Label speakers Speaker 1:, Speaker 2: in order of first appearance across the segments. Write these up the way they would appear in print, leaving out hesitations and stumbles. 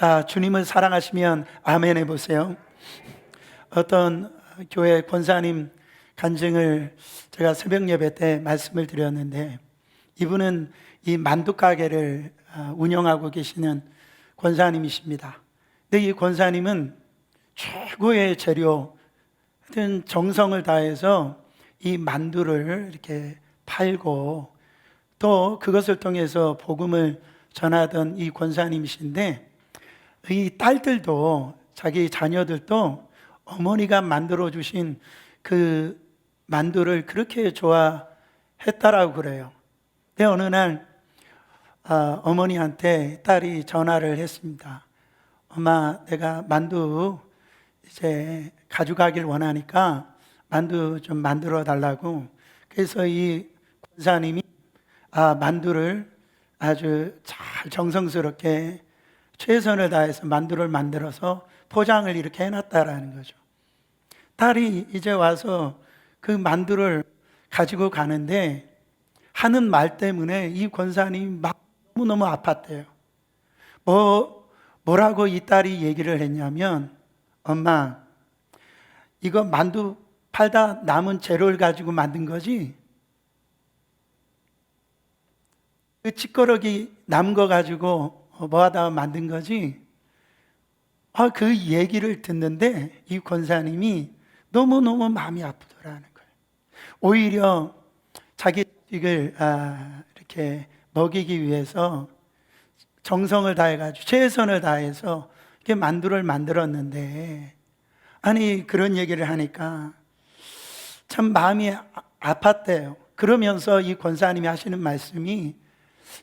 Speaker 1: 자, 주님을 사랑하시면 아멘 해보세요. 어떤 교회 권사님 간증을 제가 새벽 예배 때 말씀을 드렸는데, 이분은 이 만두 가게를 운영하고 계시는 권사님이십니다. 근데 이 권사님은 최고의 재료, 하여튼 정성을 다해서 이 만두를 이렇게 팔고 또 그것을 통해서 복음을 전하던 이 권사님이신데, 이 딸들도, 자기 자녀들도 어머니가 만들어 주신 그 만두를 그렇게 좋아했다라고 그래요. 근데 어느 날 어머니한테 딸이 전화를 했습니다. 엄마, 내가 만두 이제 가져가길 원하니까 만두 좀 만들어 달라고. 그래서 이 권사님이 만두를 아주 잘 정성스럽게 최선을 다해서 만두를 만들어서 포장을 이렇게 해놨다라는 거죠. 딸이 이제 와서 그 만두를 가지고 가는데 하는 말 때문에 이 권사님이 막 너무너무 아팠대요. 뭐라고 이 딸이 얘기를 했냐면, 엄마, 이거 만두 팔다 남은 재료를 가지고 만든 거지? 그 찌꺼러기 남은 거 가지고 뭐 하다가 만든 거지? 그 얘기를 듣는데 이 권사님이 너무너무 마음이 아프더라는 거예요. 오히려 자기 자식을 이렇게 먹이기 위해서 정성을 다해가지고 최선을 다해서 이렇게 만두를 만들었는데, 아니 그런 얘기를 하니까 참 마음이 아팠대요. 그러면서 이 권사님이 하시는 말씀이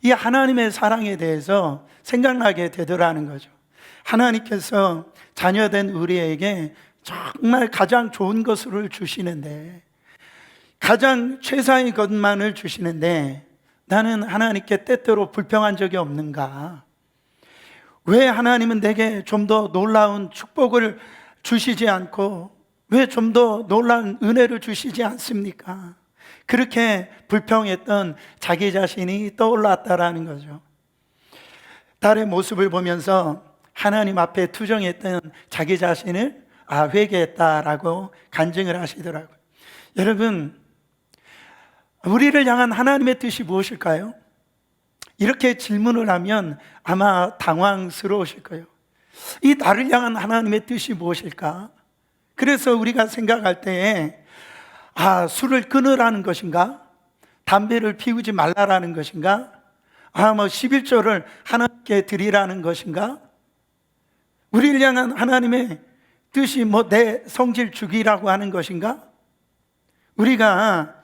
Speaker 1: 이 하나님의 사랑에 대해서 생각나게 되더라는 거죠. 하나님께서 자녀된 우리에게 정말 가장 좋은 것을 주시는데, 가장 최상의 것만을 주시는데 나는 하나님께 때때로 불평한 적이 없는가? 왜 하나님은 내게 좀 더 놀라운 축복을 주시지 않고 왜 좀 더 놀라운 은혜를 주시지 않습니까? 그렇게 불평했던 자기 자신이 떠올랐다라는 거죠. 딸의 모습을 보면서 하나님 앞에 투정했던 자기 자신을 회개했다라고 간증을 하시더라고요. 여러분, 우리를 향한 하나님의 뜻이 무엇일까요? 이렇게 질문을 하면 아마 당황스러우실 거예요. 이 나를 향한 하나님의 뜻이 무엇일까? 그래서 우리가 생각할 때에 술을 끊으라는 것인가? 담배를 피우지 말라라는 것인가? 11조를 하나님께 드리라는 것인가? 우리를 향한 하나님의 뜻이 내 성질 주기라고 하는 것인가? 우리가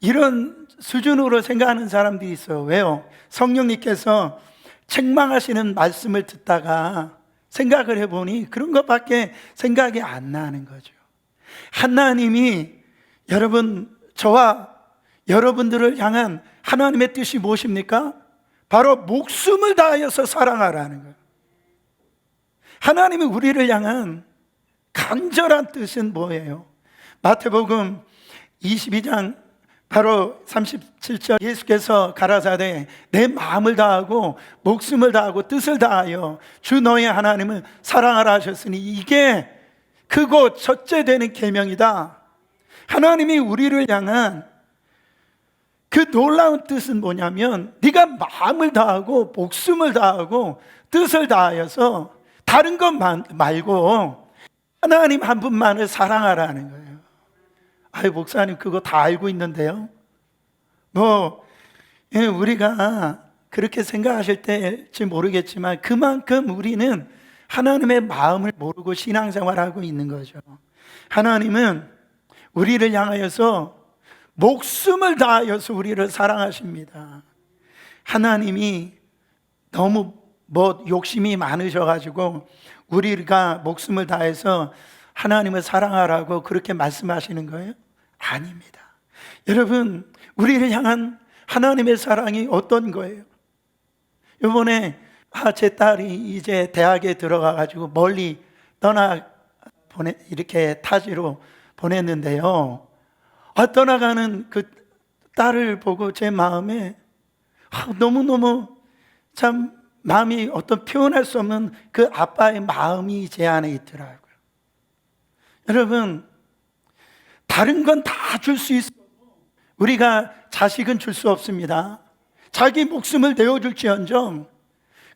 Speaker 1: 이런 수준으로 생각하는 사람들이 있어요. 왜요? 성령님께서 책망하시는 말씀을 듣다가 생각을 해보니 그런 것밖에 생각이 안 나는 거죠. 하나님이 저와 여러분들을 향한 하나님의 뜻이 무엇입니까? 바로 목숨을 다하여서 사랑하라는 거예요. 하나님이 우리를 향한 간절한 뜻은 뭐예요? 마태복음 22장 바로 37절, 예수께서 가라사대 내 마음을 다하고 목숨을 다하고 뜻을 다하여 주 너의 하나님을 사랑하라 하셨으니 이게 크고 첫째 되는 계명이다. 하나님이 우리를 향한 그 놀라운 뜻은 뭐냐면, 네가 마음을 다하고 목숨을 다하고 뜻을 다하여서 다른 것 말고 하나님 한 분만을 사랑하라는 거예요. 목사님 그거 다 알고 있는데요. 우리가 그렇게 생각하실 때일지 모르겠지만 그만큼 우리는 하나님의 마음을 모르고 신앙생활하고 있는 거죠. 하나님은 우리를 향하여서 목숨을 다하여서 우리를 사랑하십니다. 하나님이 너무 욕심이 많으셔가지고 우리가 목숨을 다해서 하나님을 사랑하라고 그렇게 말씀하시는 거예요? 아닙니다. 여러분, 우리를 향한 하나님의 사랑이 어떤 거예요? 이번에 제 딸이 이제 대학에 들어가가지고 멀리 이렇게 타지로 보냈는데요. 떠나가는 그 딸을 보고 제 마음에 너무너무 참 마음이 어떤 표현할 수 없는 그 아빠의 마음이 제 안에 있더라고요. 여러분, 다른 건 다 줄 수 있어도 우리가 자식은 줄 수 없습니다. 자기 목숨을 내어줄지언정.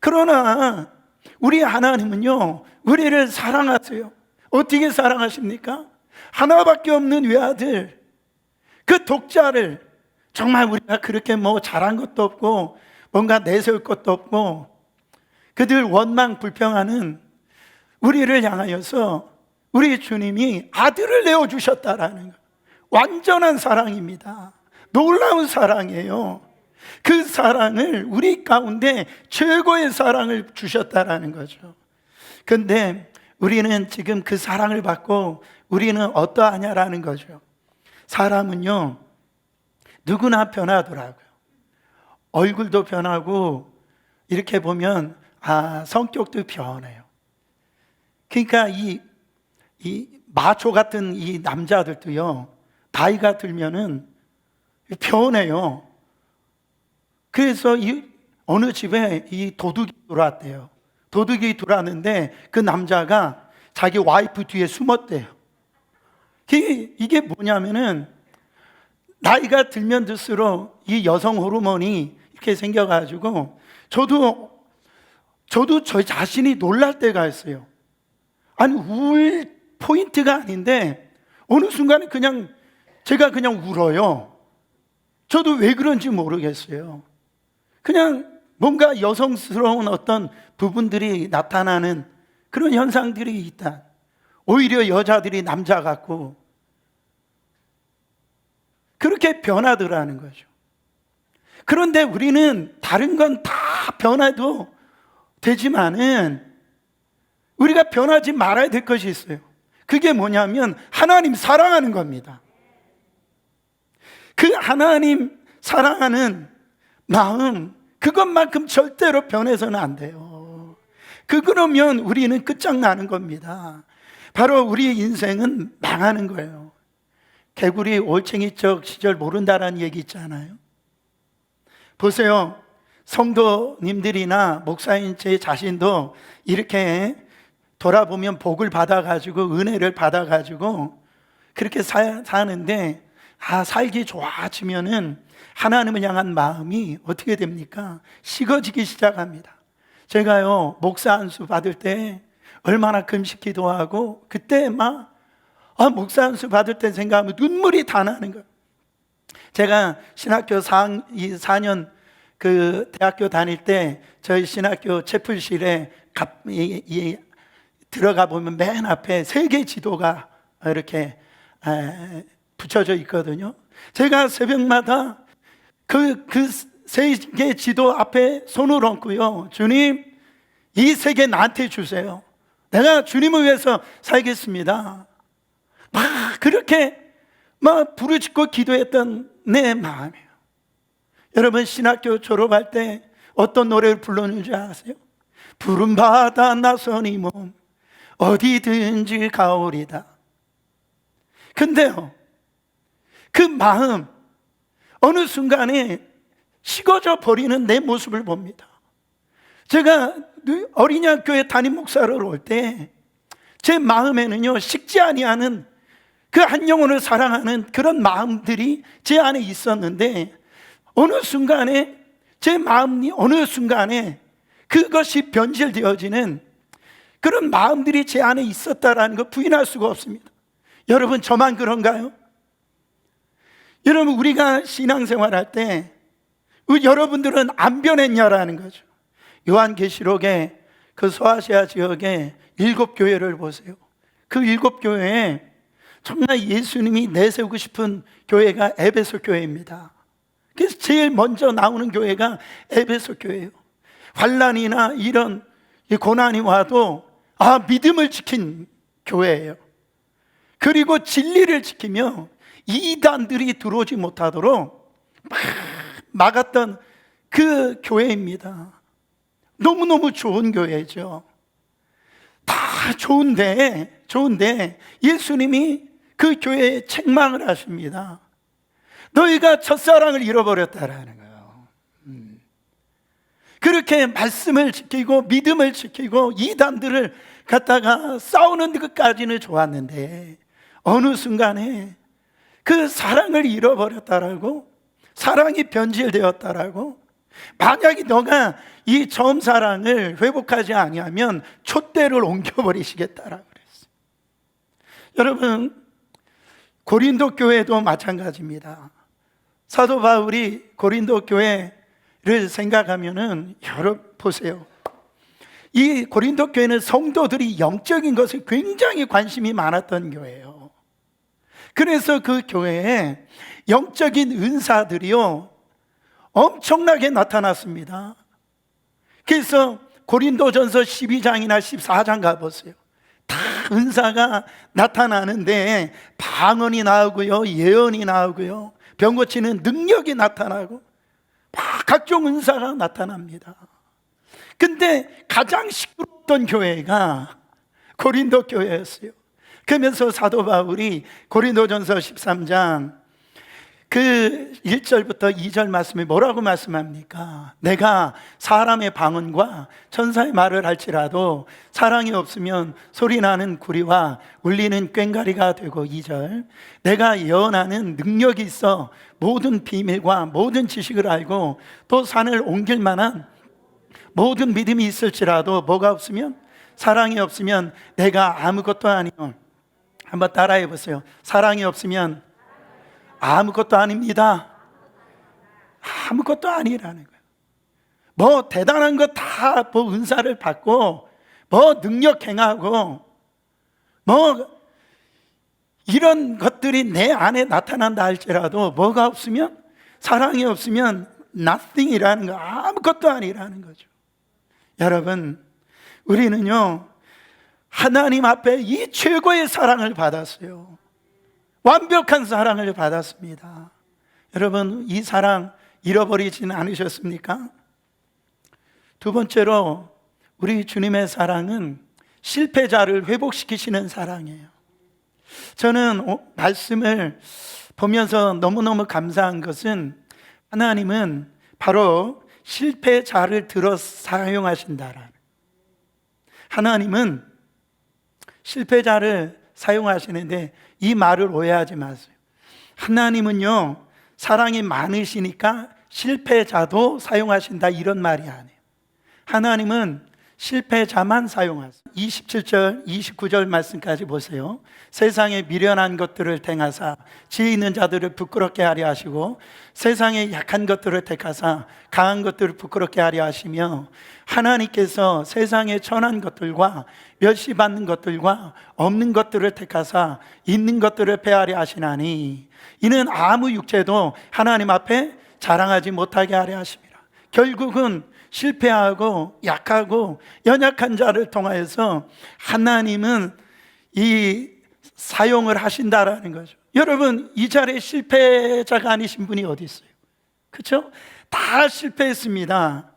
Speaker 1: 그러나 우리 하나님은요, 우리를 사랑하세요. 어떻게 사랑하십니까? 하나밖에 없는 외아들, 그 독자를 정말 우리가 그렇게 뭐 잘한 것도 없고 뭔가 내세울 것도 없고 그들 원망 불평하는 우리를 향하여서 우리 주님이 아들을 내어주셨다라는 것, 완전한 사랑입니다. 놀라운 사랑이에요. 그 사랑을, 우리 가운데 최고의 사랑을 주셨다라는 거죠. 근데 우리는 지금 그 사랑을 받고 우리는 어떠하냐라는 거죠. 사람은요, 누구나 변하더라고요. 얼굴도 변하고 이렇게 보면 성격도 변해요. 그러니까 이 마초 같은 이 남자들도요, 나이가 들면은 변해요. 그래서 어느 집에 이 도둑이 들어왔대요. 도둑이 들어왔는데 그 남자가 자기 와이프 뒤에 숨었대요. 이게 뭐냐면은 나이가 들면 들수록 이 여성 호르몬이 이렇게 생겨가지고 저도 저 자신이 놀랄 때가 있어요. 아니, 울 포인트가 아닌데 어느 순간에 제가 그냥 울어요. 저도 왜 그런지 모르겠어요. 그냥 뭔가 여성스러운 어떤 부분들이 나타나는 그런 현상들이 있다. 오히려 여자들이 남자 같고 그렇게 변하더라는 거죠. 그런데 우리는 다른 건 다 변해도 되지만은 우리가 변하지 말아야 될 것이 있어요. 그게 뭐냐면 하나님 사랑하는 겁니다. 그 하나님 사랑하는 마음, 그것만큼 절대로 변해서는 안 돼요. 그러면 우리는 끝장나는 겁니다. 바로 우리 인생은 망하는 거예요. 개구리 올챙이적 시절 모른다라는 얘기 있잖아요. 보세요. 성도님들이나 목사인 제 자신도 이렇게 돌아보면 복을 받아가지고 은혜를 받아가지고 그렇게 사는데 살기 좋아지면은 하나님을 향한 마음이 어떻게 됩니까? 식어지기 시작합니다. 제가요, 목사 안수 받을 때 얼마나 금식 기도하고 그때 목사 안수 받을 때 생각하면 눈물이 다 나는 거예요. 제가 신학교 4년 그 대학교 다닐 때 저희 신학교 채플실에 들어가 보면 맨 앞에 세계 지도가 이렇게 붙여져 있거든요. 제가 새벽마다 그 세계 지도 앞에 손을 얹고요, 주님, 이 세계 나한테 주세요. 내가 주님을 위해서 살겠습니다. 그렇게 부르짖고 기도했던 내 마음이에요. 여러분, 신학교 졸업할 때 어떤 노래를 불렀는지 아세요? 푸른 바다 나선이 몸 어디든지 가오리다. 근데요, 그 마음 어느 순간에 식어져 버리는 내 모습을 봅니다. 제가 어린이학교에 담임 목사를 올 때 제 마음에는요, 식지 아니하는 그 한 영혼을 사랑하는 그런 마음들이 제 안에 있었는데 어느 순간에 제 마음이 그것이 변질되어지는 그런 마음들이 제 안에 있었다라는 거 부인할 수가 없습니다. 여러분, 저만 그런가요? 여러분, 우리가 신앙생활할 때 여러분들은 안 변했냐라는 거죠. 요한계시록에 그 소아시아 지역에 7교회를 보세요. 그 7교회에 정말 예수님이 내세우고 싶은 교회가 에베소 교회입니다. 그래서 제일 먼저 나오는 교회가 에베소 교회예요. 환난이나 이런 고난이 와도 믿음을 지킨 교회예요. 그리고 진리를 지키며 이단들이 들어오지 못하도록 막았던 그 교회입니다. 너무너무 좋은 교회죠. 다 좋은데 예수님이 그 교회에 책망을 하십니다. 너희가 첫사랑을 잃어버렸다라는 거예요. 그렇게 말씀을 지키고 믿음을 지키고 이단들을 갖다가 싸우는 것까지는 좋았는데 어느 순간에 그 사랑을 잃어버렸다라고, 사랑이 변질되었다라고, 만약에 너가 이 처음 사랑을 회복하지 아니하면 촛대를 옮겨버리시겠다라고 그랬어요. 여러분, 고린도 교회도 마찬가지입니다. 사도 바울이 고린도 교회를 생각하면은 여러분 보세요. 이 고린도 교회는 성도들이 영적인 것에 굉장히 관심이 많았던 교회예요. 그래서 그 교회에 영적인 은사들이요 엄청나게 나타났습니다. 그래서 고린도전서 12장이나 14장 가보세요. 다 은사가 나타나는데 방언이 나오고요, 예언이 나오고요, 병 고치는 능력이 나타나고 각종 은사가 나타납니다. 근데 가장 시끄러웠던 교회가 고린도 교회였어요. 그러면서 사도 바울이 고린도전서 13장 그 1절부터 2절 말씀에 뭐라고 말씀합니까? 내가 사람의 방언과 천사의 말을 할지라도 사랑이 없으면 소리나는 구리와 울리는 꽹과리가 되고, 2절 내가 예언하는 능력이 있어 모든 비밀과 모든 지식을 알고 또 산을 옮길 만한 모든 믿음이 있을지라도 뭐가 없으면, 사랑이 없으면 내가 아무것도 아니요. 한번 따라해 보세요. 사랑이 없으면 아무것도 아닙니다. 아무것도 아니라는 거예요. 뭐 대단한 거 다 뭐 은사를 받고 뭐 능력 행하고 뭐 이런 것들이 내 안에 나타난다 할지라도 뭐가 없으면, 사랑이 없으면 nothing이라는 거, 아무것도 아니라는 거죠. 여러분, 우리는요 하나님 앞에 이 최고의 사랑을 받았어요. 완벽한 사랑을 받았습니다. 여러분, 이 사랑 잃어버리지는 않으셨습니까? 두 번째로 우리 주님의 사랑은 실패자를 회복시키시는 사랑이에요. 저는 말씀을 보면서 너무너무 감사한 것은 하나님은 바로 실패자를 들어 사용하신다라는, 하나님은 실패자를 사용하시는데 이 말을 오해하지 마세요. 하나님은요 사랑이 많으시니까 실패자도 사용하신다 이런 말이 아니에요. 하나님은 실패자만 사용하세요. 27절 29절 말씀까지 보세요. 세상에 미련한 것들을 택하사 지혜 있는 자들을 부끄럽게 하려 하시고 세상에 약한 것들을 택하사 강한 것들을 부끄럽게 하려 하시며 하나님께서 세상에 천한 것들과 멸시받는 것들과 없는 것들을 택하사 있는 것들을 패하려 하시나니 이는 아무 육체도 하나님 앞에 자랑하지 못하게 하려 하십니다. 결국은 실패하고 약하고 연약한 자를 통하여서 하나님은 이 사용을 하신다라는 거죠. 여러분, 이 자리에 실패자가 아니신 분이 어디 있어요? 그렇죠? 다 실패했습니다.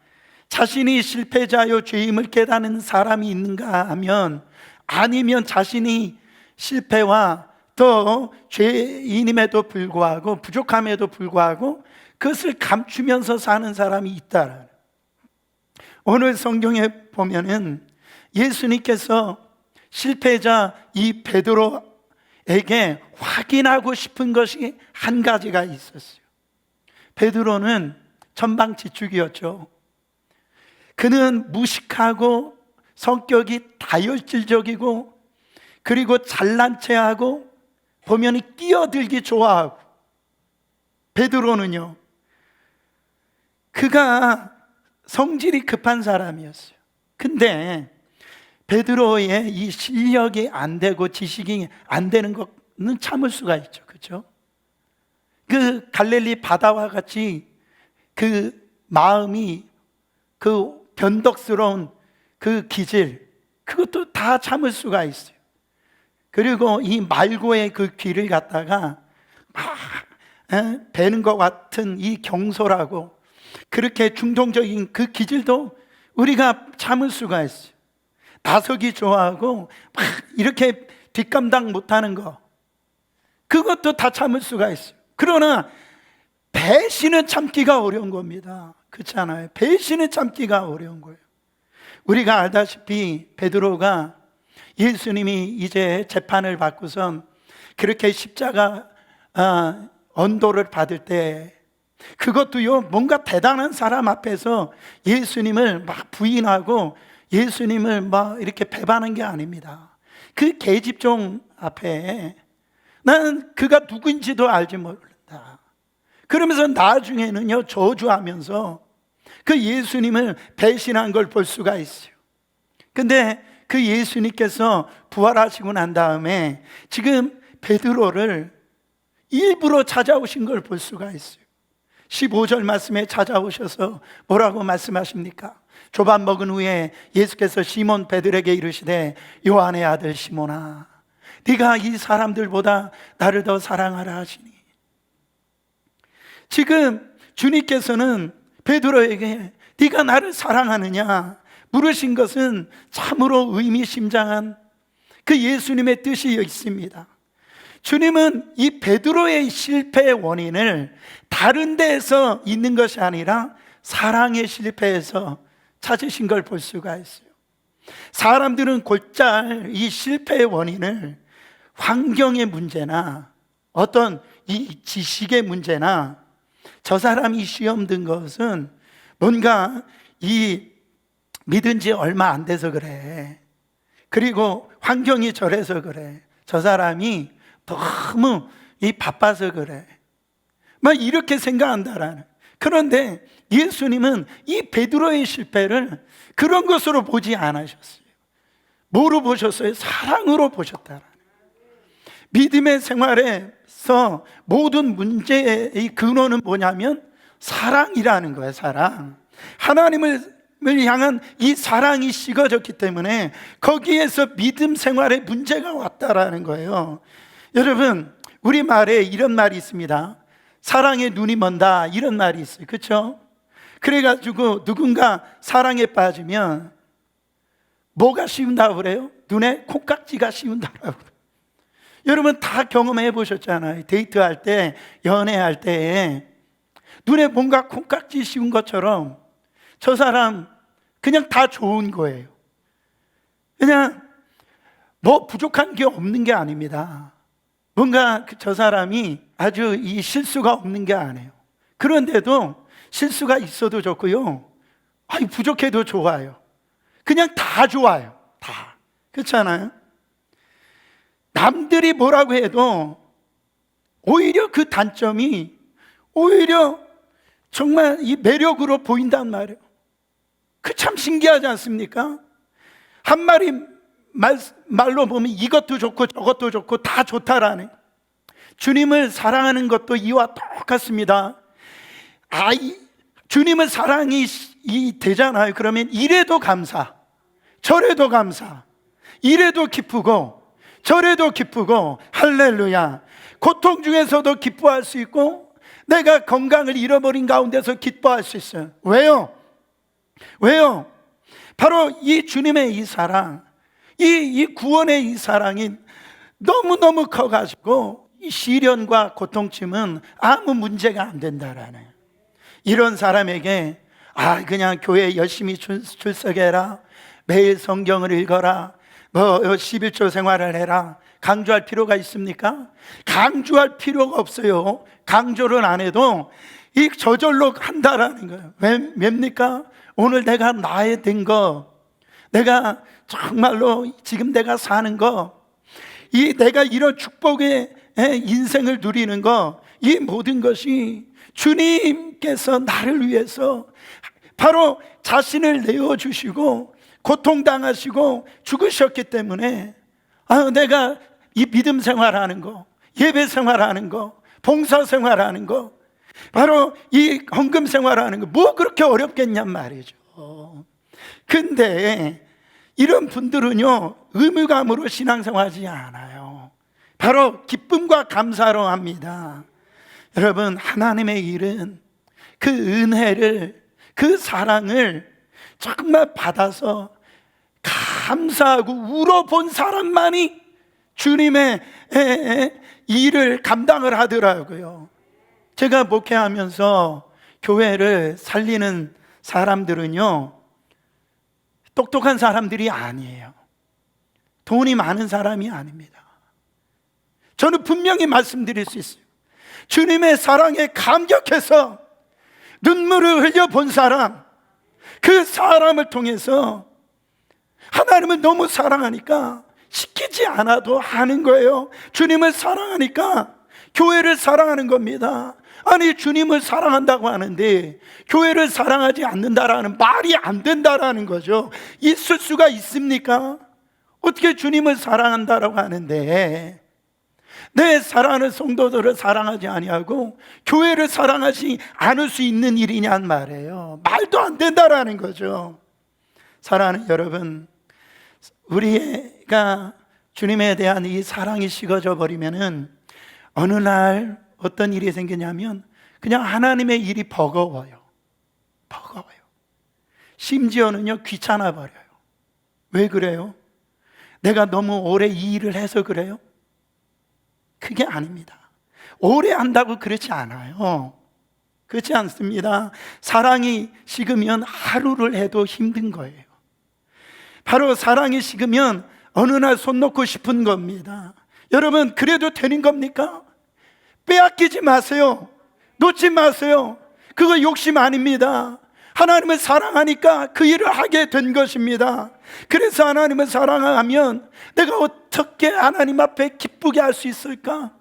Speaker 1: 자신이 실패자요 죄임을 깨닫는 사람이 있는가 하면, 아니면 자신이 실패와 또 죄인임에도 불구하고 부족함에도 불구하고 그것을 감추면서 사는 사람이 있다라는. 오늘 성경에 보면은 예수님께서 실패자 이 베드로에게 확인하고 싶은 것이 한 가지가 있었어요. 베드로는 천방지축이었죠. 그는 무식하고 성격이 다혈질적이고 그리고 잘난 체하고 보면 끼어들기 좋아하고, 베드로는요 그가 성질이 급한 사람이었어요. 근데 베드로의 이 실력이 안 되고 지식이 안 되는 것은 참을 수가 있죠. 그렇죠? 그 갈릴리 바다와 같이 그 마음이, 그 변덕스러운 그 기질, 그것도 다 참을 수가 있어요. 그리고 이 말고의 그 귀를 갖다가 막 베는 것 같은 이 경솔하고 그렇게 중동적인 그 기질도 우리가 참을 수가 있어요. 나서기 좋아하고 막 이렇게 뒷감당 못하는 거, 그것도 다 참을 수가 있어요. 그러나 배신은 참기가 어려운 겁니다. 그렇잖아요. 배신을 참기가 어려운 거예요. 우리가 알다시피 베드로가 예수님이 이제 재판을 받고선 그렇게 십자가 언도를 받을 때, 그것도요 뭔가 대단한 사람 앞에서 예수님을 막 부인하고 예수님을 막 이렇게 배반한 게 아닙니다. 그 계집종 앞에 나는 그가 누구인지도 알지 모른다 그러면서 나중에는요 저주하면서 그 예수님을 배신한 걸 볼 수가 있어요. 근데 그 예수님께서 부활하시고 난 다음에 지금 베드로를 일부러 찾아오신 걸 볼 수가 있어요. 15절 말씀에 찾아오셔서 뭐라고 말씀하십니까? 조밥 먹은 후에 예수께서 시몬 베드로에게 이르시되 요한의 아들 시몬아, 네가 이 사람들보다 나를 더 사랑하라 하시니. 지금 주님께서는 베드로에게 네가 나를 사랑하느냐 물으신 것은 참으로 의미심장한 그 예수님의 뜻이 있습니다. 주님은 이 베드로의 실패의 원인을 다른 데에서 있는 것이 아니라 사랑의 실패에서 찾으신 걸 볼 수가 있어요. 사람들은 곧잘 이 실패의 원인을 환경의 문제나 어떤 이 지식의 문제나 저 사람이 시험 든 것은 뭔가 이 믿은 지 얼마 안 돼서 그래, 그리고 환경이 저래서 그래, 저 사람이 너무 바빠서 그래, 막 이렇게 생각한다라는. 그런데 예수님은 이 베드로의 실패를 그런 것으로 보지 않으셨어요. 뭐로 보셨어요? 사랑으로 보셨다라는. 믿음의 생활에서 모든 문제의 근원은 뭐냐면 사랑이라는 거예요. 사랑. 하나님을 향한 이 사랑이 식어졌기 때문에 거기에서 믿음 생활에 문제가 왔다라는 거예요. 여러분, 우리말에 이런 말이 있습니다. 사랑에 눈이 먼다, 이런 말이 있어요. 그렇죠? 그래가지고 누군가 사랑에 빠지면 뭐가 씌운다고 그래요? 눈에 콩깍지가 씌운다고 그래요. 여러분 다 경험해 보셨잖아요. 데이트할 때, 연애할 때 눈에 뭔가 콩깍지 씌운 것처럼 저 사람 그냥 다 좋은 거예요. 그냥 뭐 부족한 게 없는 게 아닙니다. 뭔가 저 사람이 아주 이 실수가 없는 게 아니에요. 그런데도 실수가 있어도 좋고요, 부족해도 좋아요. 그냥 다 좋아요. 다. 그렇잖아요? 남들이 뭐라고 해도 오히려 그 단점이 오히려 정말 이 매력으로 보인단 말이에요. 그 참 신기하지 않습니까? 한 마리 말로 보면 이것도 좋고 저것도 좋고 다 좋다라는. 주님을 사랑하는 것도 이와 똑같습니다. 주님은 사랑이 되잖아요. 그러면 이래도 감사, 저래도 감사, 이래도 기쁘고 저래도 기쁘고, 할렐루야. 고통 중에서도 기뻐할 수 있고 내가 건강을 잃어버린 가운데서 기뻐할 수 있어요. 왜요? 왜요? 바로 이 주님의 이 사랑, 이 구원의 이 사랑이 너무너무 커가지고 이 시련과 고통쯤은 아무 문제가 안 된다라는. 이런 사람에게 그냥 교회에 열심히 출석해라, 매일 성경을 읽어라, 11조 생활을 해라, 강조할 필요가 있습니까? 강조할 필요가 없어요. 강조를 안 해도 이 저절로 한다라는 거예요. 왜입니까? 오늘 내가 나에 든 거, 내가 정말로 지금 내가 사는 거, 내가 이런 축복의 인생을 누리는 거, 이 모든 것이 주님께서 나를 위해서 바로 자신을 내어주시고 고통당하시고 죽으셨기 때문에 내가 이 믿음 생활하는 거, 예배 생활하는 거, 봉사 생활하는 거, 바로 이 헌금 생활하는 거 뭐 그렇게 어렵겠냔 말이죠. 근데 이런 분들은요 의무감으로 신앙생활하지 않아요. 바로 기쁨과 감사로 합니다. 여러분, 하나님의 일은 그 은혜를, 그 사랑을 정말 받아서 감사하고 울어본 사람만이 주님의 일을 감당을 하더라고요. 제가 목회하면서 교회를 살리는 사람들은요, 똑똑한 사람들이 아니에요. 돈이 많은 사람이 아닙니다. 저는 분명히 말씀드릴 수 있어요. 주님의 사랑에 감격해서 눈물을 흘려 본 사람, 그 사람을 통해서 하나님을 너무 사랑하니까 시키지 않아도 하는 거예요. 주님을 사랑하니까 교회를 사랑하는 겁니다. 아니, 주님을 사랑한다고 하는데 교회를 사랑하지 않는다라는 말이 안 된다라는 거죠. 있을 수가 있습니까? 어떻게 주님을 사랑한다라고 하는데 내 사랑하는 성도들을 사랑하지 아니하고 교회를 사랑하지 않을 수 있는 일이냔 말이에요. 말도 안 된다라는 거죠. 사랑하는 여러분, 우리가 주님에 대한 이 사랑이 식어져 버리면은 어느 날 어떤 일이 생기냐면 그냥 하나님의 일이 버거워요. 심지어는요, 귀찮아 버려요. 왜 그래요? 내가 너무 오래 이 일을 해서 그래요? 그게 아닙니다. 오래 한다고 그렇지 않아요. 그렇지 않습니다. 사랑이 식으면 하루를 해도 힘든 거예요. 바로 사랑이 식으면 어느 날 손 놓고 싶은 겁니다. 여러분, 그래도 되는 겁니까? 빼앗기지 마세요. 놓지 마세요. 그거 욕심 아닙니다. 하나님을 사랑하니까 그 일을 하게 된 것입니다. 그래서 하나님을 사랑하면 내가 어떻게 하나님 앞에 기쁘게 할 수 있을까?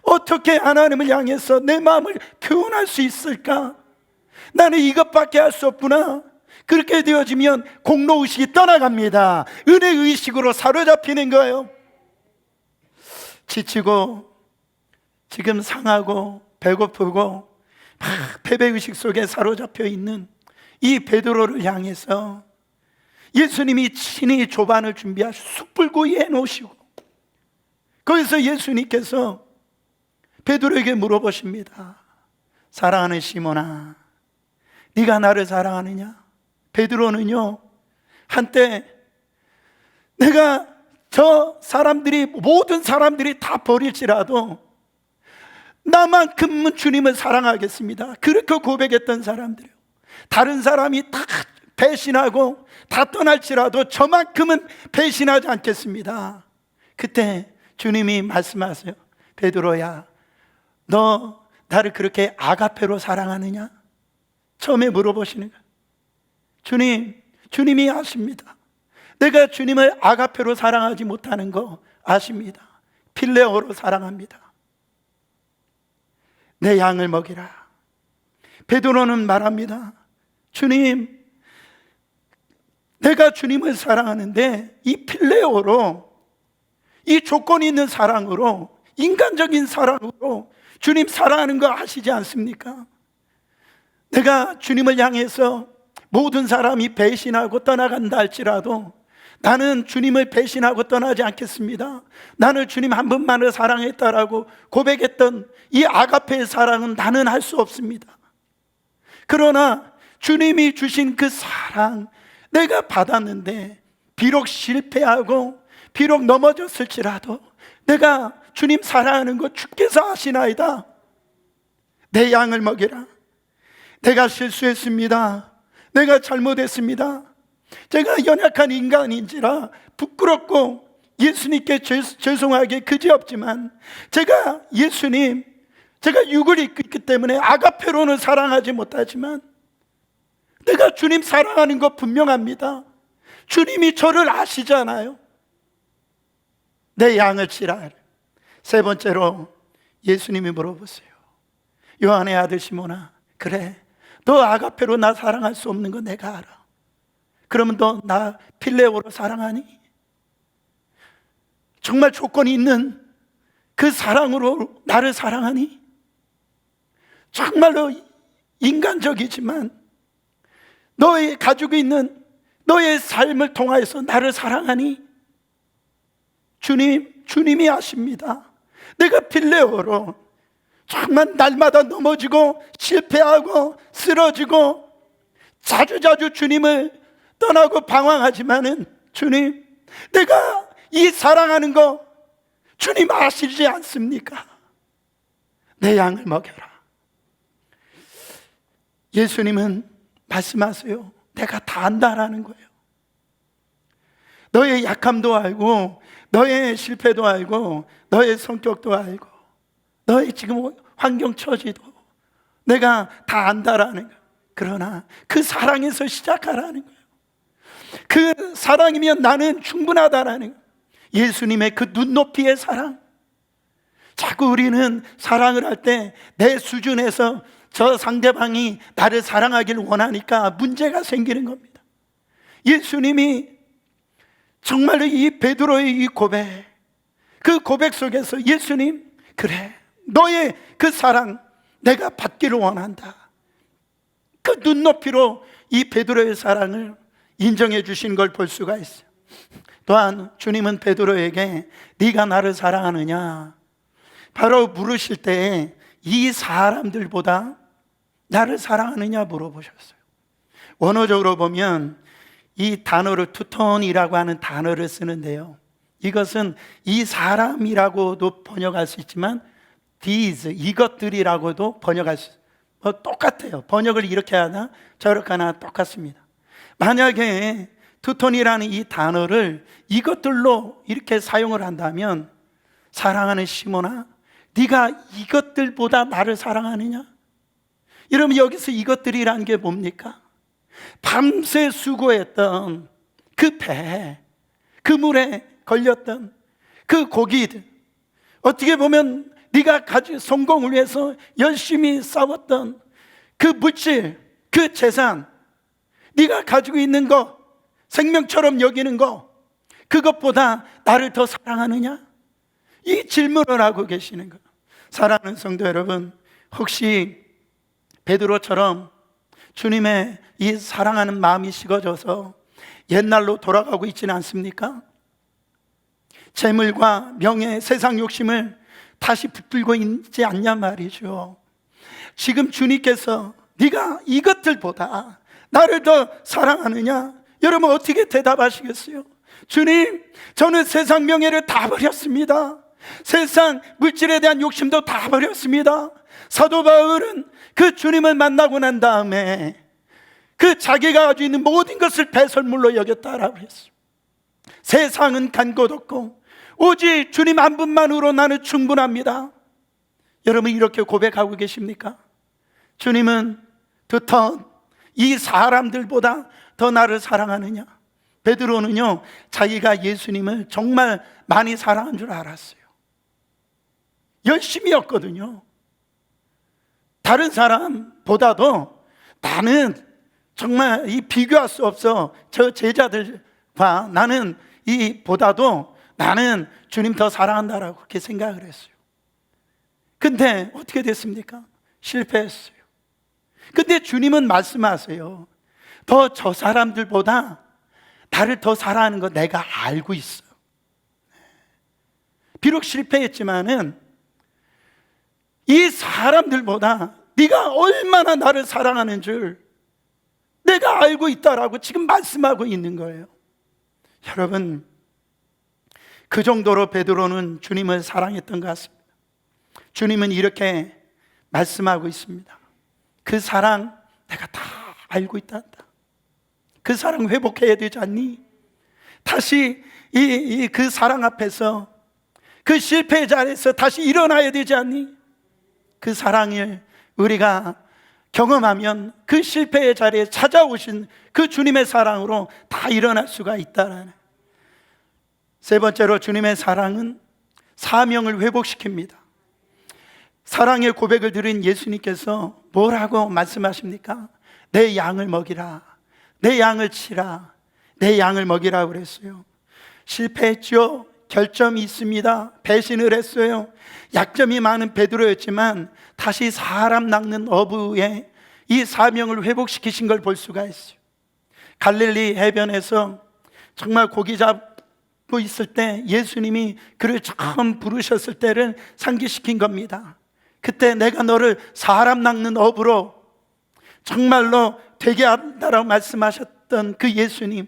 Speaker 1: 어떻게 하나님을 향해서 내 마음을 표현할 수 있을까? 나는 이것밖에 할 수 없구나. 그렇게 되어지면 공로의식이 떠나갑니다. 은혜의식으로 사로잡히는 거예요. 지치고 지금 상하고 배고프고 막 패배의식 속에 사로잡혀 있는 이 베드로를 향해서 예수님이 친히 조반을 준비하시 숯불구이 해놓으시고 거기서 예수님께서 베드로에게 물어보십니다. 사랑하는 시몬아, 네가 나를 사랑하느냐? 베드로는요, 한때 내가 저 사람들이, 모든 사람들이 다 버릴지라도 나만큼은 주님을 사랑하겠습니다, 그렇게 고백했던 사람들이요. 다른 사람이 다 배신하고 다 떠날지라도 저만큼은 배신하지 않겠습니다. 그때 주님이 말씀하세요. 베드로야, 너 나를 그렇게 아가페로 사랑하느냐? 처음에 물어보시는 거예요. 주님이 아십니다. 내가 주님을 아가페로 사랑하지 못하는 거 아십니다. 필레오로 사랑합니다. 내 양을 먹이라. 베드로는 말합니다. 주님, 내가 주님을 사랑하는데 이 필레오로, 이 조건이 있는 사랑으로, 인간적인 사랑으로 주님 사랑하는 거 아시지 않습니까? 내가 주님을 향해서 모든 사람이 배신하고 떠나간다 할지라도 나는 주님을 배신하고 떠나지 않겠습니다. 나는 주님 한 분만을 사랑했다라고 고백했던 이 아가페의 사랑은 나는 할 수 없습니다. 그러나 주님이 주신 그 사랑 내가 받았는데 비록 실패하고 비록 넘어졌을지라도 내가 주님 사랑하는 거 주께서 아시나이다. 내 양을 먹이라. 내가 실수했습니다. 내가 잘못했습니다. 제가 연약한 인간인지라 부끄럽고 예수님께 죄송하게 그지없지만 제가 예수님, 제가 육을 입고 있기 때문에 아가페로는 사랑하지 못하지만 내가 주님 사랑하는 거 분명합니다. 주님이 저를 아시잖아요. 내 양을 치라. 세 번째로 예수님이 물어보세요. 요한의 아들 시몬아, 그래, 너 아가페로 나 사랑할 수 없는 거 내가 알아. 그러면 너 나 필레오로 사랑하니? 정말 조건이 있는 그 사랑으로 나를 사랑하니? 정말로 인간적이지만 너의 가지고 있는 너의 삶을 통하여서 나를 사랑하니? 주님이 아십니다. 내가 필레오로 정말 날마다 넘어지고 실패하고 쓰러지고 자주자주 주님을 떠나고 방황하지만은 주님, 내가 이 사랑하는 거 주님 아시지 않습니까? 내 양을 먹여라. 예수님은 말씀하세요. 내가 다 안다라는 거예요. 너의 약함도 알고, 너의 실패도 알고, 너의 성격도 알고, 너의 지금 환경 처지도 내가 다 안다라는 거예요. 그러나 그 사랑에서 시작하라는 거예요. 그 사랑이면 나는 충분하다라는 거예요. 예수님의 그 눈높이의 사랑. 자꾸 우리는 사랑을 할 때 내 수준에서 저 상대방이 나를 사랑하길 원하니까 문제가 생기는 겁니다. 예수님이 정말로 이 베드로의 이 고백, 그 고백 속에서 예수님, 그래, 너의 그 사랑 내가 받기를 원한다. 그 눈높이로 이 베드로의 사랑을 인정해 주신 걸 볼 수가 있어요. 또한 주님은 베드로에게 네가 나를 사랑하느냐 바로 물으실 때 이 사람들보다 나를 사랑하느냐 물어보셨어요. 원어적으로 보면 이 단어를 투톤이라고 하는 단어를 쓰는데요, 이것은 이 사람이라고도 번역할 수 있지만 these, 이것들이라고도 번역할 수 있어요. 똑같아요. 번역을 이렇게 하나 저렇게 하나 똑같습니다. 만약에 투톤이라는 이 단어를 이것들로 이렇게 사용을 한다면, 사랑하는 시몬아, 네가 이것들보다 나를 사랑하느냐? 여러분, 여기서 이것들이라는 게 뭡니까? 밤새 수고했던 그 배, 그 물에 걸렸던 그 고기들, 어떻게 보면 네가 가진 성공을 위해서 열심히 싸웠던 그 물질, 그 재산, 네가 가지고 있는 거, 생명처럼 여기는 거, 그것보다 나를 더 사랑하느냐? 이 질문을 하고 계시는 거예요. 사랑하는 성도 여러분, 혹시 베드로처럼 주님의 이 사랑하는 마음이 식어져서 옛날로 돌아가고 있지는 않습니까? 재물과 명예, 세상 욕심을 다시 붙들고 있지 않냐 말이죠. 지금 주님께서 네가 이것들보다 나를 더 사랑하느냐? 여러분 어떻게 대답하시겠어요? 주님, 저는 세상 명예를 다 버렸습니다. 세상 물질에 대한 욕심도 다 버렸습니다. 사도 바울은 그 주님을 만나고 난 다음에 그 자기가 가지고 있는 모든 것을 배설물로 여겼다라고 했어요. 세상은 간 것 없고 오직 주님 한 분만으로 나는 충분합니다. 여러분 이렇게 고백하고 계십니까? 주님은 두턴 이 사람들보다 더 나를 사랑하느냐? 베드로는요, 자기가 예수님을 정말 많이 사랑한 줄 알았어요. 열심이었거든요. 다른 사람보다도 나는 정말 이 비교할 수 없어. 저 제자들과 나는 이 보다도 나는 주님 더 사랑한다라고 그렇게 생각을 했어요. 근데 어떻게 됐습니까? 실패했어요. 근데 주님은 말씀하세요. 더 저 사람들보다 나를 더 사랑하는 거 내가 알고 있어. 비록 실패했지만은 이 사람들보다 네가 얼마나 나를 사랑하는 줄 내가 알고 있다라고 지금 말씀하고 있는 거예요. 여러분, 그 정도로 베드로는 주님을 사랑했던 것 같습니다. 주님은 이렇게 말씀하고 있습니다. 그 사랑 내가 다 알고 있단다. 그 사랑 회복해야 되지 않니? 다시 그 사랑 앞에서, 그 실패의 자리에서 다시 일어나야 되지 않니? 그 사랑을 우리가 경험하면 그 실패의 자리에 찾아오신 그 주님의 사랑으로 다 일어날 수가 있다라는. 세 번째로 주님의 사랑은 사명을 회복시킵니다. 사랑의 고백을 들은 예수님께서 뭐라고 말씀하십니까? 내 양을 먹이라, 내 양을 치라, 내 양을 먹이라 그랬어요. 실패했죠. 결점이 있습니다. 배신을 했어요. 약점이 많은 베드로였지만 다시 사람 낚는 어부의 이 사명을 회복시키신 걸 볼 수가 있어요. 갈릴리 해변에서 정말 고기 잡고 있을 때 예수님이 그를 처음 부르셨을 때를 상기시킨 겁니다. 그때 내가 너를 사람 낚는 어부로 정말로 되게 한다라고 말씀하셨던 그 예수님,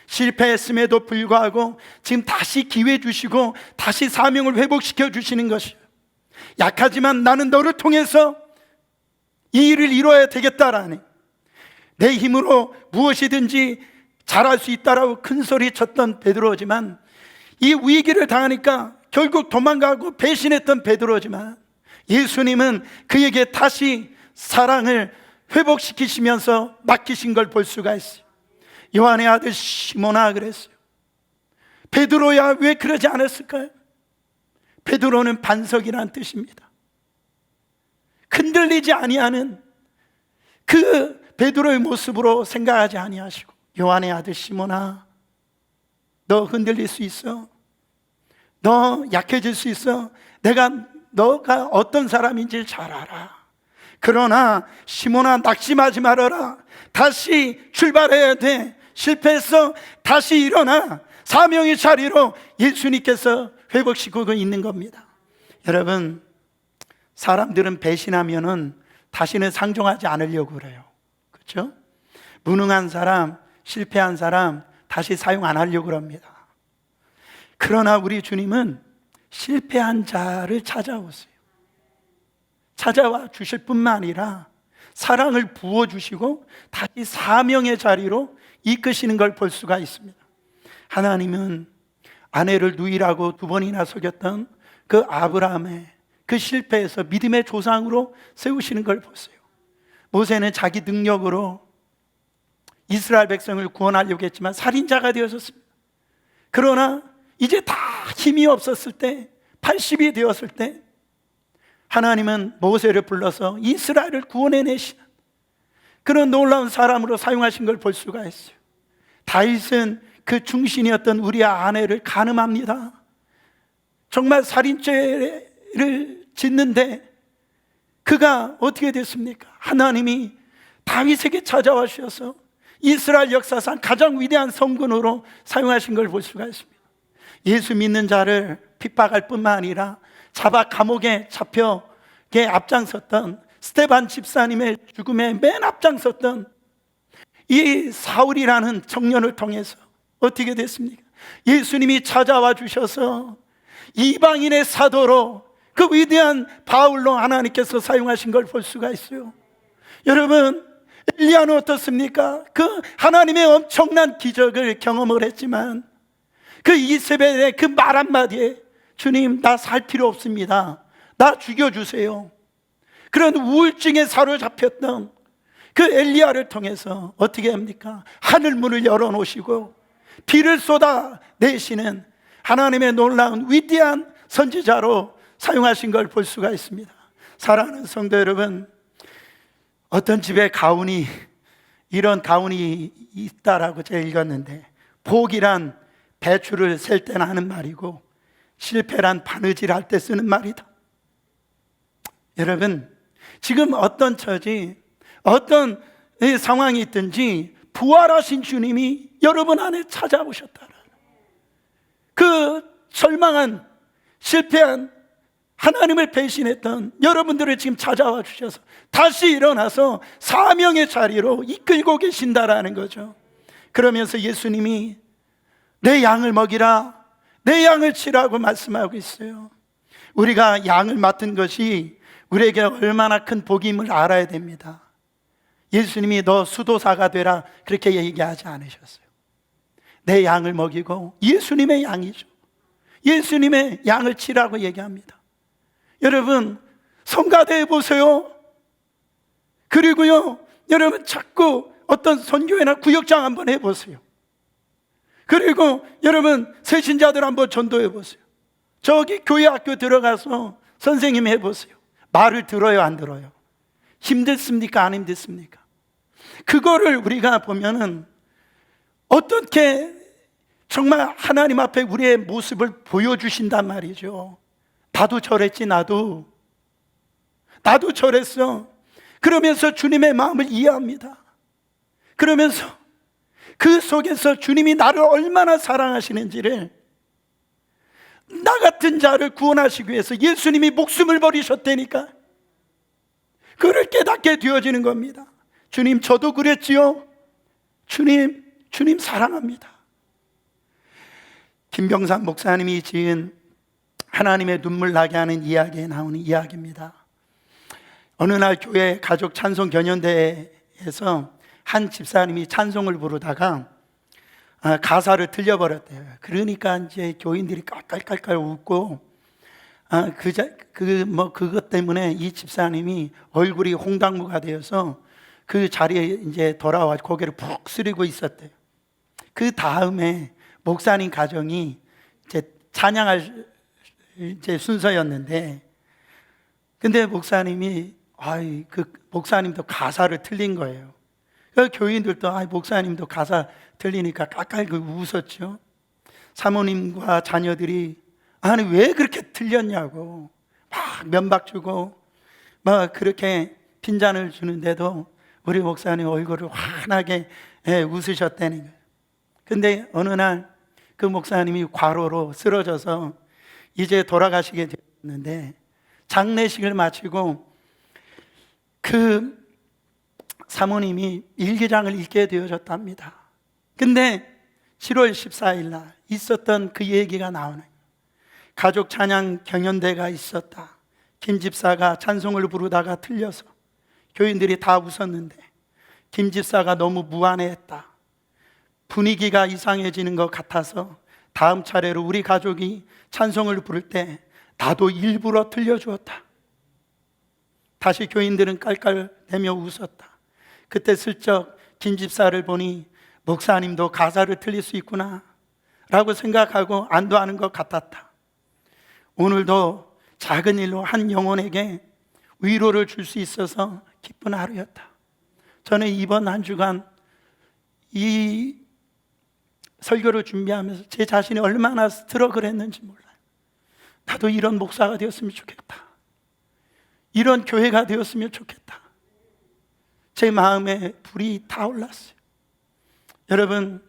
Speaker 1: 실패했음에도 불구하고 지금 다시 기회 주시고 다시 사명을 회복시켜 주시는 것이에요. 약하지만 나는 너를 통해서 이 일을 이뤄야 되겠다라니, 내 힘으로 무엇이든지 잘할 수 있다라고 큰 소리 쳤던 베드로지만, 이 위기를 당하니까 결국 도망가고 배신했던 베드로지만, 예수님은 그에게 다시 사랑을 회복시키시면서 맡기신 걸 볼 수가 있어요. 요한의 아들 시몬아 그랬어요. 베드로야 왜 그러지 않았을까요? 베드로는 반석이란 뜻입니다. 흔들리지 아니하는 그 베드로의 모습으로 생각하지 아니하시고, 요한의 아들 시몬아, 너 흔들릴 수 있어. 너 약해질 수 있어. 너가 어떤 사람인지 잘 알아. 그러나 시몬아, 낙심하지 말아라. 다시 출발해야 돼. 실패했어. 다시 일어나. 사명의 자리로 예수님께서 회복시키고 있는 겁니다. 여러분, 사람들은 배신하면은 다시는 상종하지 않으려고 그래요. 그렇죠? 무능한 사람, 실패한 사람 다시 사용 안 하려고 합니다. 그러나 우리 주님은 실패한 자를 찾아오세요. 찾아와 주실 뿐만 아니라 사랑을 부어주시고 다시 사명의 자리로 이끄시는 걸 볼 수가 있습니다. 하나님은 아내를 누이라고 2번이나 속였던 그 아브라함의 그 실패에서 믿음의 조상으로 세우시는 걸 보세요. 모세는 자기 능력으로 이스라엘 백성을 구원하려고 했지만 살인자가 되었습니다. 그러나 이제 다 힘이 없었을 때, 80이 되었을 때 하나님은 모세를 불러서 이스라엘을 구원해내시는 그런 놀라운 사람으로 사용하신 걸 볼 수가 있어요. 다윗은 그 중신이었던 우리의 아내를 간음합니다. 정말 살인죄를 짓는데 그가 어떻게 됐습니까? 하나님이 다윗에게 찾아와 주셔서 이스라엘 역사상 가장 위대한 성군으로 사용하신 걸 볼 수가 있습니다. 예수 믿는 자를 핍박할 뿐만 아니라 잡아 감옥에 잡혀 앞장섰던 스데반 집사님의 죽음에 맨 앞장섰던 이 사울이라는 청년을 통해서 어떻게 됐습니까? 예수님이 찾아와 주셔서 이방인의 사도로 그 위대한 바울로 하나님께서 사용하신 걸 볼 수가 있어요. 여러분, 엘리야는 어떻습니까? 그 하나님의 엄청난 기적을 경험을 했지만 그 이세벨의 그 말 한마디에 주님, 나 살 필요 없습니다. 나 죽여주세요. 그런 우울증에 사로잡혔던 그 엘리야를 통해서 어떻게 합니까? 하늘문을 열어놓으시고 비를 쏟아내시는 하나님의 놀라운 위대한 선지자로 사용하신 걸 볼 수가 있습니다. 사랑하는 성도 여러분, 어떤 집에 이런 가훈이 있다라고 제가 읽었는데, 복이란 배추를 셀 때나 하는 말이고 실패란 바느질 할 때 쓰는 말이다. 여러분, 지금 어떤 처지, 어떤 상황이 있든지 부활하신 주님이 여러분 안에 찾아오셨다라는, 그 절망한, 실패한, 하나님을 배신했던 여러분들을 지금 찾아와 주셔서 다시 일어나서 사명의 자리로 이끌고 계신다라는 거죠. 그러면서 예수님이 내 양을 먹이라, 내 양을 치라고 말씀하고 있어요. 우리가 양을 맡은 것이 우리에게 얼마나 큰 복임을 알아야 됩니다. 예수님이 너 수도사가 되라 그렇게 얘기하지 않으셨어요. 내 양을 먹이고, 예수님의 양이죠. 예수님의 양을 치라고 얘기합니다. 여러분, 성가대해 보세요. 그리고요, 여러분 자꾸 어떤 선교회나 구역장 한번 해보세요. 그리고 여러분 새신자들 한번 전도해 보세요. 저기 교회 학교 들어가서 선생님 해보세요. 말을 들어요, 안 들어요? 힘들습니까, 안 힘들습니까? 그거를 우리가 보면은 어떻게 정말 하나님 앞에 우리의 모습을 보여주신단 말이죠. 나도 저랬지, 나도 저랬어. 그러면서 주님의 마음을 이해합니다. 그러면서 그 속에서 주님이 나를 얼마나 사랑하시는지를, 나 같은 자를 구원하시기 위해서 예수님이 목숨을 버리셨다니까, 그를 깨닫게 되어지는 겁니다. 주님, 저도 그랬지요. 주님 사랑합니다. 김병삼 목사님이 지은 하나님의 눈물 나게 하는 이야기에 나오는 이야기입니다. 어느 날 교회 가족 찬송 견연대에서 한 집사님이 찬송을 부르다가 가사를 틀려버렸대요. 그러니까 이제 교인들이 깔깔깔깔 웃고 그것 때문에 이 집사님이 얼굴이 홍당무가 되어서 그 자리에 이제 돌아와 고개를 푹 숙이고 있었대요. 그 다음에 목사님 가정이 이제 찬양할 이제 순서였는데, 근데 목사님이 그 목사님도 가사를 틀린 거예요. 그 교인들도 목사님도 가사 틀리니까 깔깔 웃었죠. 사모님과 자녀들이 아니 왜 그렇게 틀렸냐고 막 면박 주고 막 그렇게 핀잔을 주는데도 우리 목사님 얼굴을 환하게 웃으셨다는 거예요. 근데 어느 날 그 목사님이 과로로 쓰러져서 이제 돌아가시게 되었는데, 장례식을 마치고 그 사모님이 일기장을 읽게 되어졌답니다. 근데 7월 14일 날 있었던 그 얘기가 나오는, 가족 찬양 경연대가 있었다. 김 집사가 찬송을 부르다가 틀려서 교인들이 다 웃었는데 김 집사가 너무 무안해했다. 분위기가 이상해지는 것 같아서 다음 차례로 우리 가족이 찬송을 부를 때 나도 일부러 틀려주었다. 다시 교인들은 깔깔대며 웃었다. 그때 슬쩍 김 집사를 보니 목사님도 가사를 틀릴 수 있구나 라고 생각하고 안도하는 것 같았다. 오늘도 작은 일로 한 영혼에게 위로를 줄 수 있어서 기쁜 하루였다. 저는 이번 한 주간 이 설교를 준비하면서 제 자신이 얼마나 스트러글 했는지 몰라요. 나도 이런 목사가 되었으면 좋겠다. 이런 교회가 되었으면 좋겠다. 제 마음에 불이 타올랐어요. 여러분,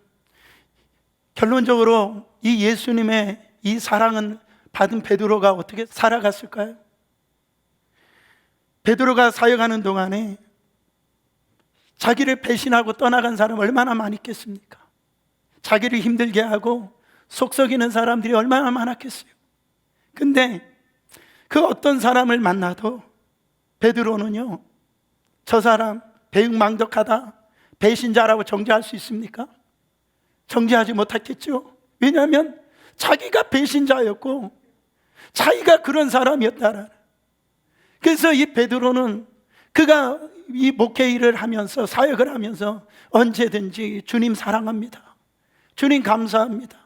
Speaker 1: 결론적으로 이 예수님의 이 사랑은 받은 베드로가 어떻게 살아갔을까요? 베드로가 사역하는 동안에 자기를 배신하고 떠나간 사람 얼마나 많이 있겠습니까? 자기를 힘들게 하고 속썩이는 사람들이 얼마나 많았겠어요. 근데 그 어떤 사람을 만나도 베드로는요, 저 사람 배은망덕하다, 배신자라고 정죄할 수 있습니까? 정죄하지 못했겠죠. 왜냐하면 자기가 배신자였고 자기가 그런 사람이었다라. 그래서 이 베드로는 그가 이 목회 일을 하면서 사역을 하면서 언제든지 주님 사랑합니다, 주님 감사합니다,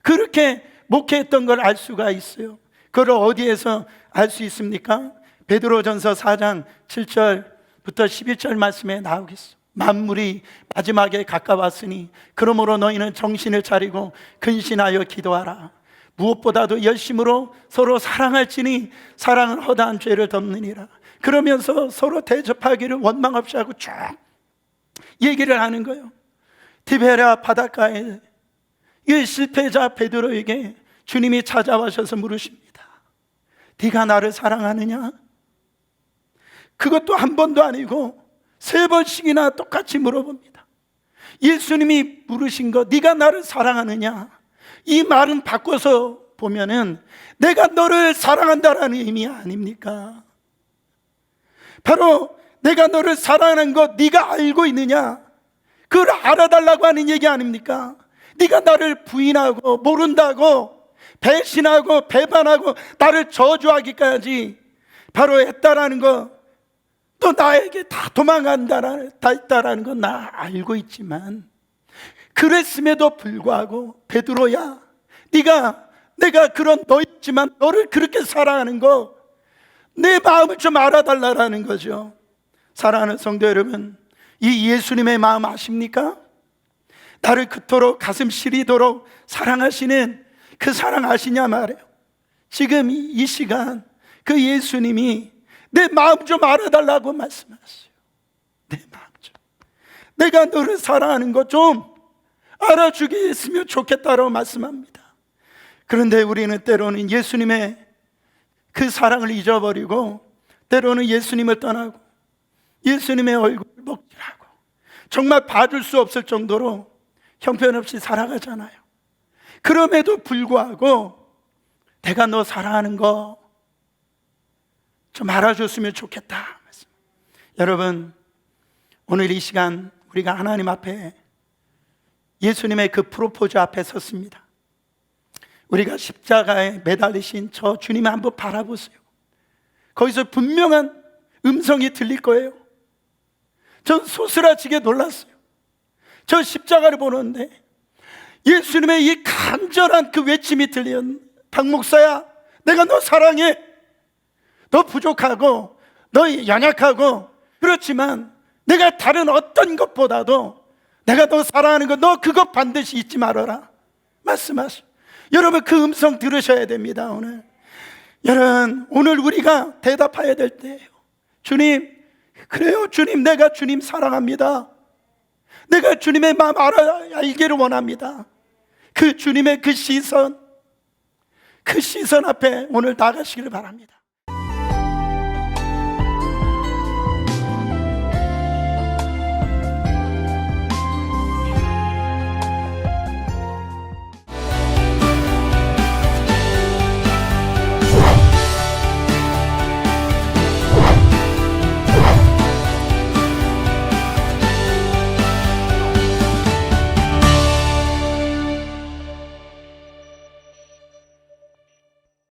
Speaker 1: 그렇게 목회했던 걸 알 수가 있어요. 그걸 어디에서 알 수 있습니까? 베드로전서 4장 7절부터 11절 말씀에 나오겠어. 만물이 마지막에 가까웠으니 그러므로 너희는 정신을 차리고 근신하여 기도하라. 무엇보다도 열심으로 서로 사랑할지니 사랑은 허다한 죄를 덮느니라. 그러면서 서로 대접하기를 원망 없이 하고 쭉 얘기를 하는 거예요. 디베랴 바닷가에 이 실패자 베드로에게 주님이 찾아와셔서 물으십니다. 네가 나를 사랑하느냐? 그것도 한 번도 아니고 3번씩이나 똑같이 물어봅니다. 예수님이 물으신 거, 네가 나를 사랑하느냐? 이 말은 바꿔서 보면은 내가 너를 사랑한다라는 의미 아닙니까? 바로 내가 너를 사랑하는 것 네가 알고 있느냐? 그걸 알아달라고 하는 얘기 아닙니까? 네가 나를 부인하고 모른다고 배신하고 배반하고 나를 저주하기까지 바로 했다라는 거, 또 나에게 다 다 있다라는 건 나 알고 있지만, 그랬음에도 불구하고 베드로야, 내가 그런 너였지만 너를 그렇게 사랑하는 거 내 마음을 좀 알아달라는 거죠. 사랑하는 성도 여러분, 이 예수님의 마음 아십니까? 나를 그토록 가슴 시리도록 사랑하시는 그 사랑 아시냐 말이에요. 지금 이 시간 그 예수님이 내 마음 좀 알아달라고 말씀하세요. 내 마음 좀, 내가 너를 사랑하는 거 좀 알아주게 했으면 좋겠다라고 말씀합니다. 그런데 우리는 때로는 예수님의 그 사랑을 잊어버리고 때로는 예수님을 떠나고 예수님의 얼굴을 먹칠하고 정말 봐줄 수 없을 정도로 형편없이 살아가잖아요. 그럼에도 불구하고 내가 너 사랑하는 거 좀 알아줬으면 좋겠다. 여러분, 오늘 이 시간 우리가 하나님 앞에 예수님의 그 프로포즈 앞에 섰습니다. 우리가 십자가에 매달리신 저 주님을 한번 바라보세요. 거기서 분명한 음성이 들릴 거예요. 전 소스라치게 놀랐어요. 저 십자가를 보는데 예수님의 이 간절한 그 외침이 들리는, 박 목사야, 내가 너 사랑해. 너 부족하고 너 연약하고 그렇지만 내가 다른 어떤 것보다도 내가 너 사랑하는 거, 너 그거 반드시 잊지 말아라 말씀하시오. 여러분, 그 음성 들으셔야 됩니다. 여러분, 오늘 우리가 대답해야 될 때예요. 주님, 그래요 주님, 내가 주님 사랑합니다. 내가 주님의 마음 알기를 원합니다. 그 주님의 그 시선 앞에 오늘 나가시기를 바랍니다.